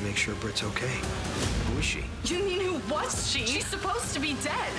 to make sure Britt's okay. Who is she? You mean who was she? She's supposed to be dead.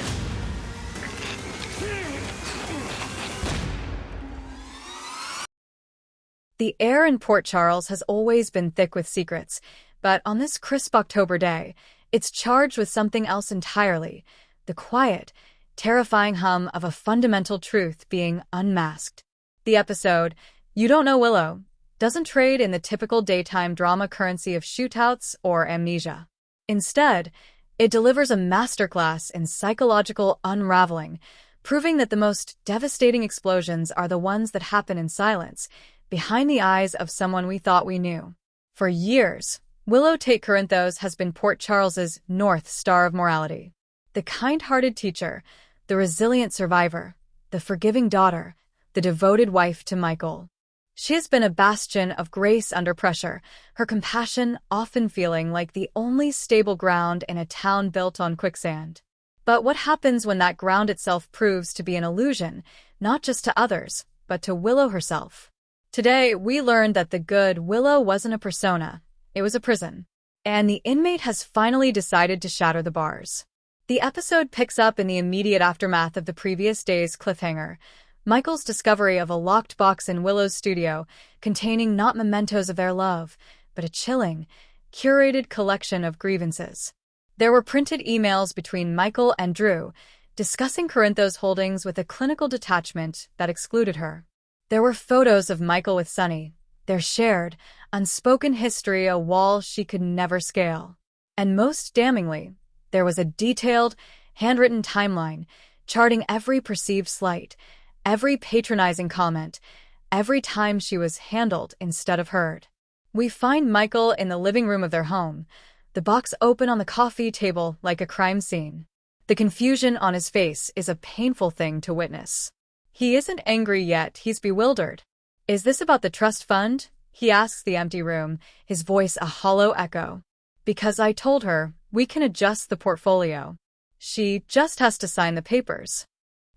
The air in Port Charles has always been thick with secrets, but on this crisp October day, it's charged with something else entirely: the quiet, terrifying hum of a fundamental truth being unmasked. The episode, You Don't Know Willow, doesn't trade in the typical daytime drama currency of shootouts or amnesia. Instead, it delivers a masterclass in psychological unraveling, proving that the most devastating explosions are the ones that happen in silence, behind the eyes of someone we thought we knew. For years, Willow Tate Corinthos has been Port Charles's North Star of morality. The kind-hearted teacher, the resilient survivor, the forgiving daughter, the devoted wife to Michael. She has been a bastion of grace under pressure, her compassion often feeling like the only stable ground in a town built on quicksand. But what happens when that ground itself proves to be an illusion, not just to others, but to Willow herself? Today, we learned that the good Willow wasn't a persona, it was a prison. And the inmate has finally decided to shatter the bars. The episode picks up in the immediate aftermath of the previous day's cliffhanger, Michael's discovery of a locked box in Willow's studio containing not mementos of their love, but a chilling, curated collection of grievances. There were printed emails between Michael and Drew, discussing Corinthos' holdings with a clinical detachment that excluded her. There were photos of Michael with Sunny, their shared, unspoken history a wall she could never scale. And most damningly, there was a detailed, handwritten timeline charting every perceived slight, every patronizing comment, every time she was handled instead of heard. We find Michael in the living room of their home, the box open on the coffee table like a crime scene. The confusion on his face is a painful thing to witness. He isn't angry yet, he's bewildered. Is this about the trust fund? He asks the empty room, his voice a hollow echo. Because I told her, we can adjust the portfolio. She just has to sign the papers.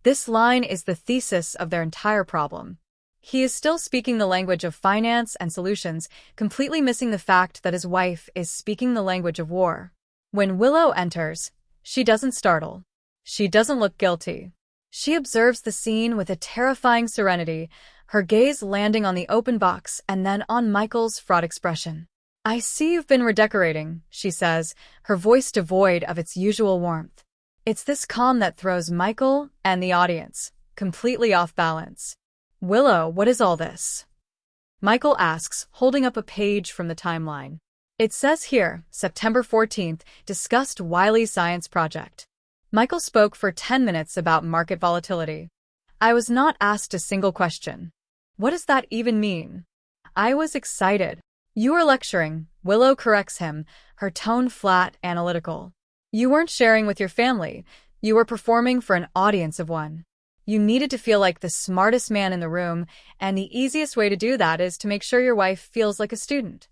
This line is the thesis of their entire problem. He is still speaking the language of finance and solutions, completely missing the fact that his wife is speaking the language of war. When Willow enters, she doesn't startle. She doesn't look guilty. She observes the scene with a terrifying serenity, her gaze landing on the open box and then on Michael's fraught expression. I see you've been redecorating, she says, her voice devoid of its usual warmth. It's this calm that throws Michael and the audience completely off balance. Willow, what is all this? Michael asks, holding up a page from the timeline. It says here, September 14th, discussed Wiley Science Project. Michael spoke for 10 minutes about market volatility. I was not asked a single question. What does that even mean? I was excited. You were lecturing, Willow corrects him, her tone flat, analytical. You weren't sharing with your family. You were performing for an audience of one. You needed to feel like the smartest man in the room, and the easiest way to do that is to make sure your wife feels like a student.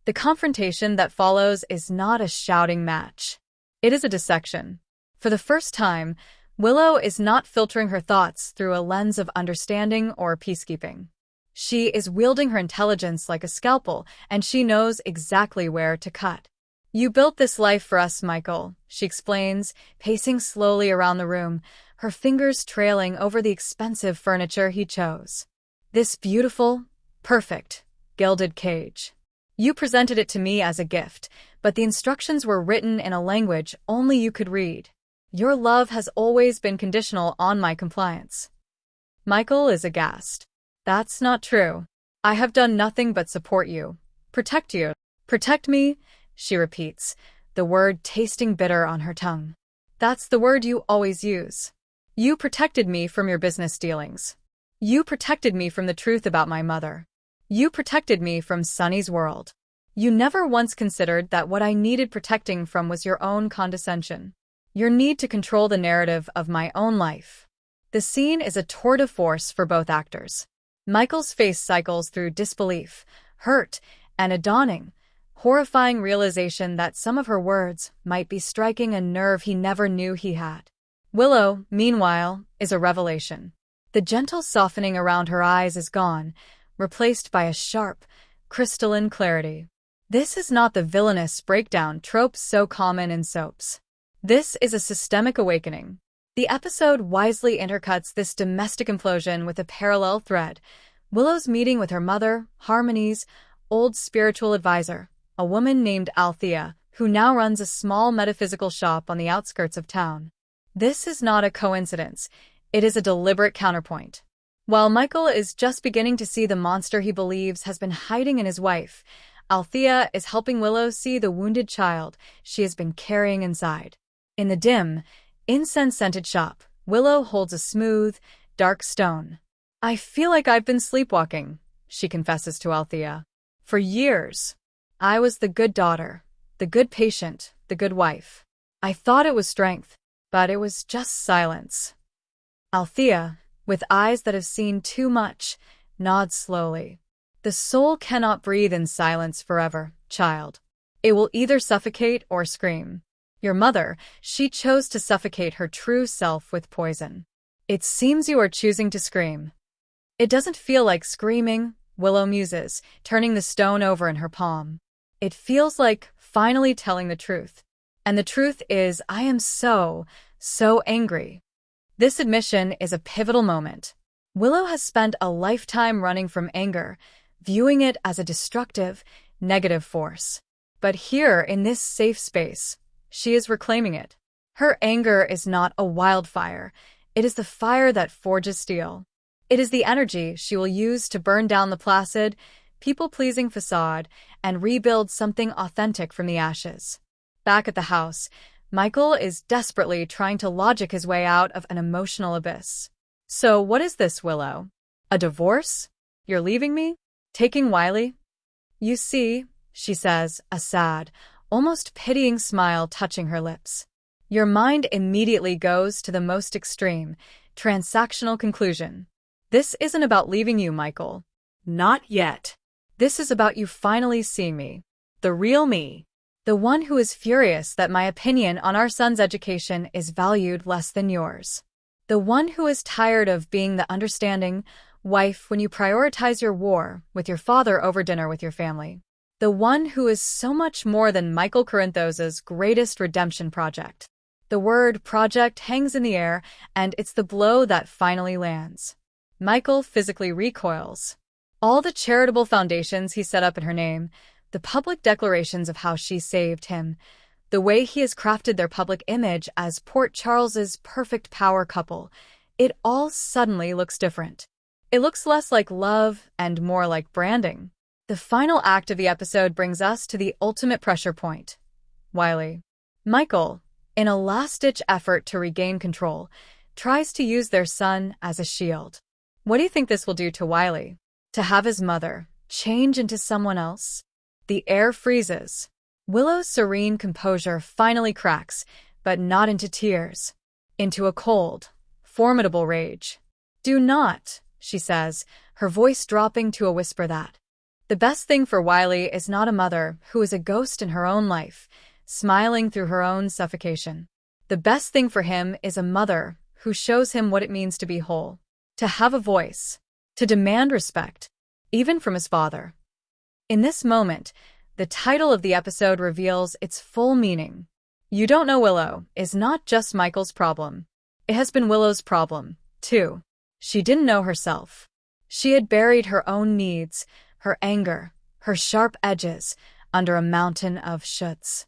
The confrontation that follows is not a shouting match. It is a dissection. For the first time, Willow is not filtering her thoughts through a lens of understanding or peacekeeping. She is wielding her intelligence like a scalpel, and she knows exactly where to cut. You built this life for us, Michael, she explains, pacing slowly around the room, her fingers trailing over the expensive furniture he chose. This beautiful, perfect, gilded cage. You presented it to me as a gift, but the instructions were written in a language only you could read. Your love has always been conditional on my compliance. Michael is aghast. That's not true. I have done nothing but support you. Protect you. Protect me, she repeats, the word tasting bitter on her tongue. That's the word you always use. You protected me from your business dealings. You protected me from the truth about my mother. You protected me from Sunny's world. You never once considered that what I needed protecting from was your own condescension. Your need to control the narrative of my own life. The scene is a tour de force for both actors. Michael's face cycles through disbelief, hurt, and a dawning, horrifying realization that some of her words might be striking a nerve he never knew he had. Willow, meanwhile, is a revelation. The gentle softening around her eyes is gone, replaced by a sharp, crystalline clarity. This is not the villainous breakdown trope so common in soaps. This is a systemic awakening. The episode wisely intercuts this domestic implosion with a parallel thread: Willow's meeting with her mother, Harmony's old spiritual advisor, a woman named Althea, who now runs a small metaphysical shop on the outskirts of town. This is not a coincidence. It is a deliberate counterpoint. While Michael is just beginning to see the monster he believes has been hiding in his wife, Althea is helping Willow see the wounded child she has been carrying inside. In the dim, incense-scented shop, Willow holds a smooth, dark stone. "I feel like I've been sleepwalking," she confesses to Althea. "For years. I was the good daughter, the good patient, the good wife. I thought it was strength, but it was just silence." Althea, with eyes that have seen too much, nods slowly. "The soul cannot breathe in silence forever, child. It will either suffocate or scream. Your mother, she chose to suffocate her true self with poison. It seems you are choosing to scream." "It doesn't feel like screaming," Willow muses, turning the stone over in her palm. "It feels like finally telling the truth. And the truth is, I am so angry." This admission is a pivotal moment. Willow has spent a lifetime running from anger, viewing it as a destructive, negative force. But here, in this safe space, she is reclaiming it. Her anger is not a wildfire. It is the fire that forges steel. It is the energy she will use to burn down the placid, people-pleasing facade and rebuild something authentic from the ashes. Back at the house, Michael is desperately trying to logic his way out of an emotional abyss. "So what is this, Willow? A divorce? You're leaving me? Taking Wiley?" "You see," she says, a sad, almost pitying smile touching her lips. Your mind immediately goes to the most extreme, transactional conclusion. "This isn't about leaving you, Michael. Not yet. This is about you finally seeing me. The real me. The one who is furious that my opinion on our son's education is valued less than yours. The one who is tired of being the understanding wife when you prioritize your war with your father over dinner with your family. The one who is so much more than Michael Corinthos's greatest redemption project." The word project hangs in the air, and it's the blow that finally lands. Michael physically recoils. All the charitable foundations he set up in her name, the public declarations of how she saved him, the way he has crafted their public image as Port Charles's perfect power couple, it all suddenly looks different. It looks less like love and more like branding. The final act of the episode brings us to the ultimate pressure point: Wiley. Michael, in a last-ditch effort to regain control, tries to use their son as a shield. What do you think this will do to Wiley? To have his mother change into someone else? The air freezes. Willow's serene composure finally cracks, but not into tears. Into a cold, formidable rage. "Do not," she says, her voice dropping to a whisper that the best thing for Wiley is not a mother who is a ghost in her own life, smiling through her own suffocation. The best thing for him is a mother who shows him what it means to be whole, to have a voice, to demand respect, even from his father. In this moment, the title of the episode reveals its full meaning. You Don't Know Willow is not just Michael's problem. It has been Willow's problem, too. She didn't know herself. She had buried her own needs, her anger, her sharp edges, under a mountain of shoulds.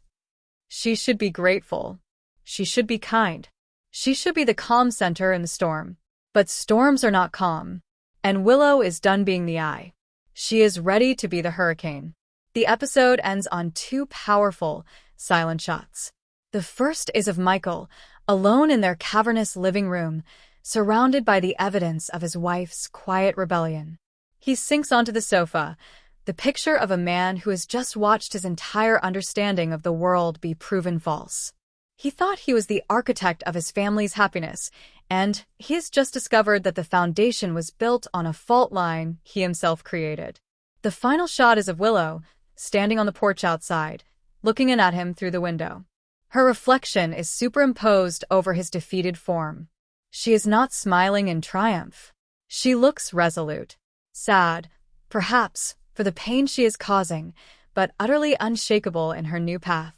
She should be grateful. She should be kind. She should be the calm center in the storm. But storms are not calm. And Willow is done being the eye. She is ready to be the hurricane. The episode ends on two powerful, silent shots. The first is of Michael, alone in their cavernous living room, surrounded by the evidence of his wife's quiet rebellion. He sinks onto the sofa, the picture of a man who has just watched his entire understanding of the world be proven false. He thought he was the architect of his family's happiness, and he has just discovered that the foundation was built on a fault line he himself created. The final shot is of Willow, standing on the porch outside, looking in at him through the window. Her reflection is superimposed over his defeated form. She is not smiling in triumph. She looks resolute, sad, perhaps, for the pain she is causing, but utterly unshakable in her new path.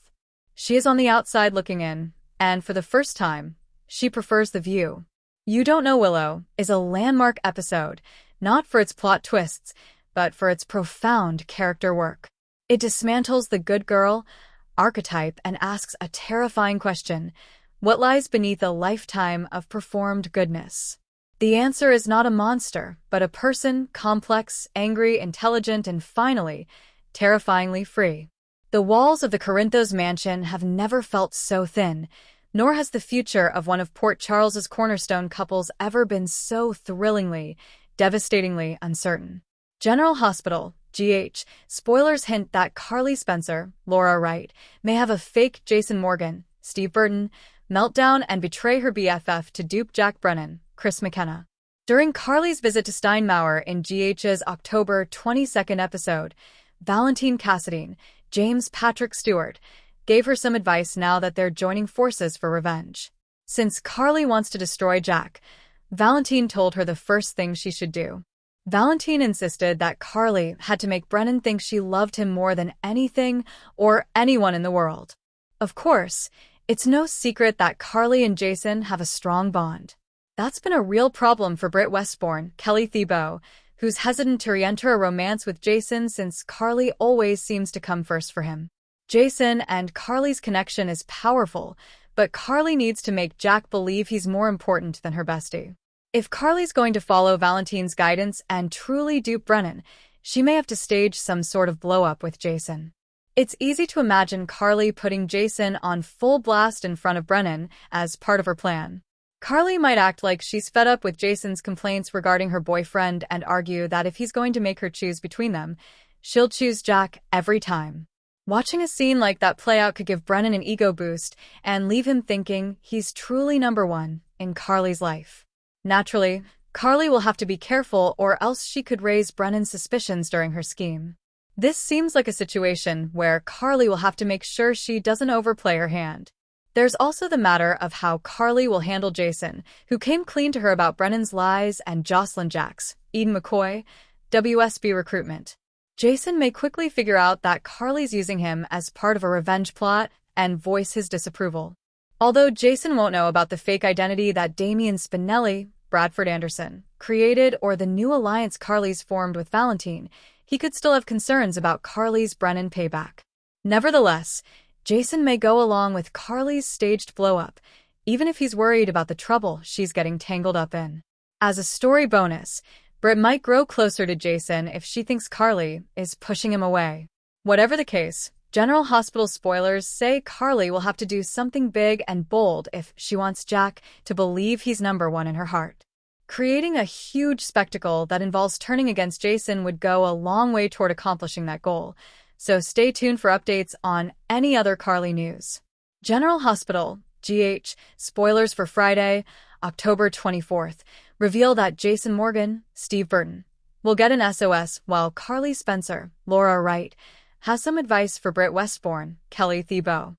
She is on the outside looking in, and for the first time, she prefers the view. You Don't Know Willow is a landmark episode, not for its plot twists, but for its profound character work. It dismantles the good girl archetype and asks a terrifying question: what lies beneath a lifetime of performed goodness? The answer is not a monster, but a person, complex, angry, intelligent, and finally, terrifyingly free. The walls of the Corinthos mansion have never felt so thin, nor has the future of one of Port Charles's cornerstone couples ever been so thrillingly, devastatingly uncertain. General Hospital, GH, spoilers hint that Carly Spencer, Laura Wright, may have a fake Jason Morgan, Steve Burton, meltdown and betray her BFF to dupe Jack Brennan, Chris McKenna. During Carly's visit to Steinmauer in GH's October 22nd episode, Valentine Cassadine, James Patrick Stewart, gave her some advice now that they're joining forces for revenge. Since Carly wants to destroy Jack, Valentine told her the first thing she should do. Valentine insisted that Carly had to make Brennan think she loved him more than anything or anyone in the world. Of course, it's no secret that Carly and Jason have a strong bond. That's been a real problem for Britt Westbourne, Kelly Thibault, who's hesitant to re-enter a romance with Jason since Carly always seems to come first for him. Jason and Carly's connection is powerful, but Carly needs to make Jack believe he's more important than her bestie. If Carly's going to follow Valentine's guidance and truly dupe Brennan, she may have to stage some sort of blow-up with Jason. It's easy to imagine Carly putting Jason on full blast in front of Brennan as part of her plan. Carly might act like she's fed up with Jason's complaints regarding her boyfriend and argue that if he's going to make her choose between them, she'll choose Jack every time. Watching a scene like that play out could give Brennan an ego boost and leave him thinking he's truly number one in Carly's life. Naturally, Carly will have to be careful or else she could raise Brennan's suspicions during her scheme. This seems like a situation where Carly will have to make sure she doesn't overplay her hand. There's also the matter of how Carly will handle Jason, who came clean to her about Brennan's lies and Jocelyn Jacks, Eden McCoy, WSB recruitment. Jason may quickly figure out that Carly's using him as part of a revenge plot and voice his disapproval. Although Jason won't know about the fake identity that Damian Spinelli, Bradford Anderson, created or the new alliance Carly's formed with Valentine, he could still have concerns about Carly's Brennan payback. Nevertheless, Jason may go along with Carly's staged blow-up, even if he's worried about the trouble she's getting tangled up in. As a story bonus, Britt might grow closer to Jason if she thinks Carly is pushing him away. Whatever the case, General Hospital spoilers say Carly will have to do something big and bold if she wants Jack to believe he's number one in her heart. Creating a huge spectacle that involves turning against Jason would go a long way toward accomplishing that goal, so stay tuned for updates on any other Carly news. General Hospital, GH, spoilers for Friday, October 24th, reveal that Jason Morgan, Steve Burton, will get an SOS while Carly Spencer, Laura Wright, has some advice for Britt Westbourne, Kelly Thibault.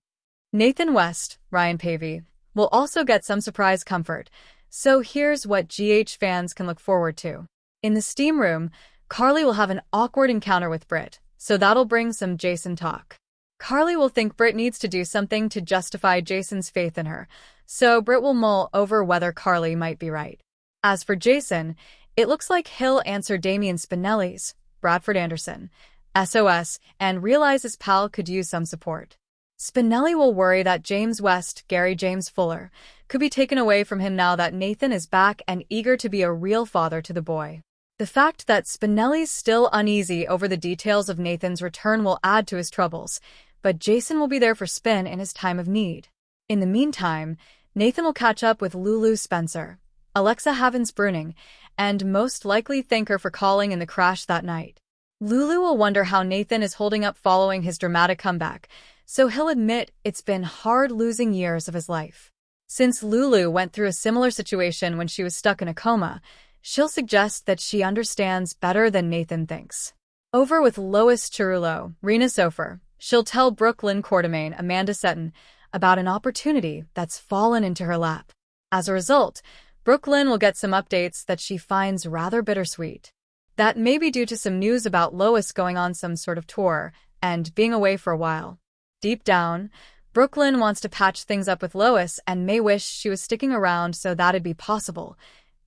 Nathan West, Ryan Pavey, will also get some surprise comfort, so here's what GH fans can look forward to. In the steam room, Carly will have an awkward encounter with Britt, so that'll bring some Jason talk. Carly will think Britt needs to do something to justify Jason's faith in her, so Britt will mull over whether Carly might be right. As for Jason, it looks like he'll answer Damian Spinelli's, Bradford Anderson, SOS and realize his pal could use some support. Spinelli will worry that James West, Gary James Fuller, could be taken away from him now that Nathan is back and eager to be a real father to the boy. The fact that Spinelli's still uneasy over the details of Nathan's return will add to his troubles, but Jason will be there for Spin in his time of need. In the meantime, Nathan will catch up with Lulu Spencer, Alexa Havens-Bruning, and most likely thank her for calling in the crash that night. Lulu will wonder how Nathan is holding up following his dramatic comeback, so he'll admit it's been hard losing years of his life. Since Lulu went through a similar situation when she was stuck in a coma, she'll suggest that she understands better than Nathan thinks. Over with Lois Chirulo, Rena Sofer, she'll tell Brooklyn Quartermain, Amanda Setton, about an opportunity that's fallen into her lap. As a result, Brooklyn will get some updates that she finds rather bittersweet. That may be due to some news about Lois going on some sort of tour, and being away for a while. Deep down, Brooklyn wants to patch things up with Lois and may wish she was sticking around so that'd be possible,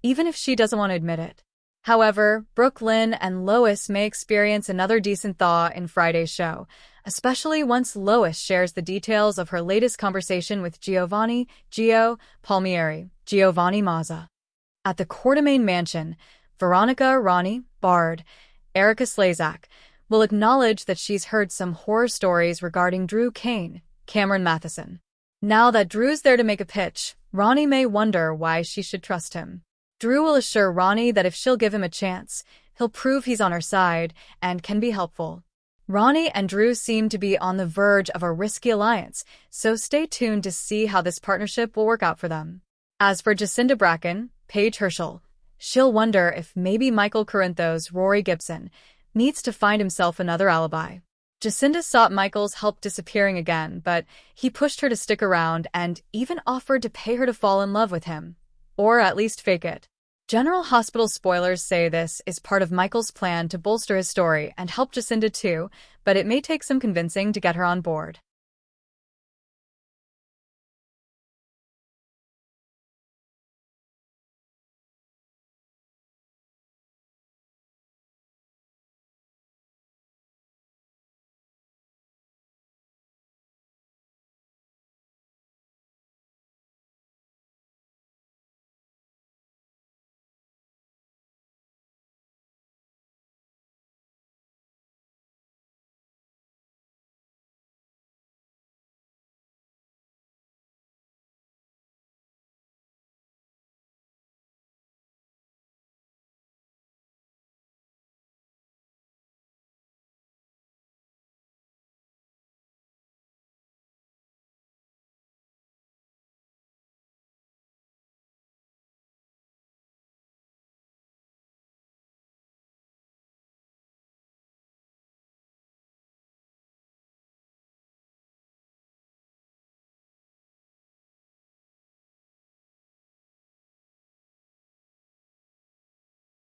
even if she doesn't want to admit it. However, Brooklyn and Lois may experience another decent thaw in Friday's show, especially once Lois shares the details of her latest conversation with Giovanni Palmieri, Giovanni Mazza. At the Quartermain mansion, Veronica, Ronnie, Bard, Erica Slezak will acknowledge that she's heard some horror stories regarding Drew Kane, Cameron Matheson. Now that Drew's there to make a pitch, Ronnie may wonder why she should trust him. Drew will assure Ronnie that if she'll give him a chance, he'll prove he's on her side and can be helpful. Ronnie and Drew seem to be on the verge of a risky alliance, so stay tuned to see how this partnership will work out for them. As for Jacinda Bracken, Paige Herschel, she'll wonder if maybe Michael Corinthos, Rory Gibson, needs to find himself another alibi. Jacinda sought Michael's help disappearing again, but he pushed her to stick around and even offered to pay her to fall in love with him. Or at least fake it. General Hospital spoilers say this is part of Michael's plan to bolster his story and help Jacinda too, but it may take some convincing to get her on board.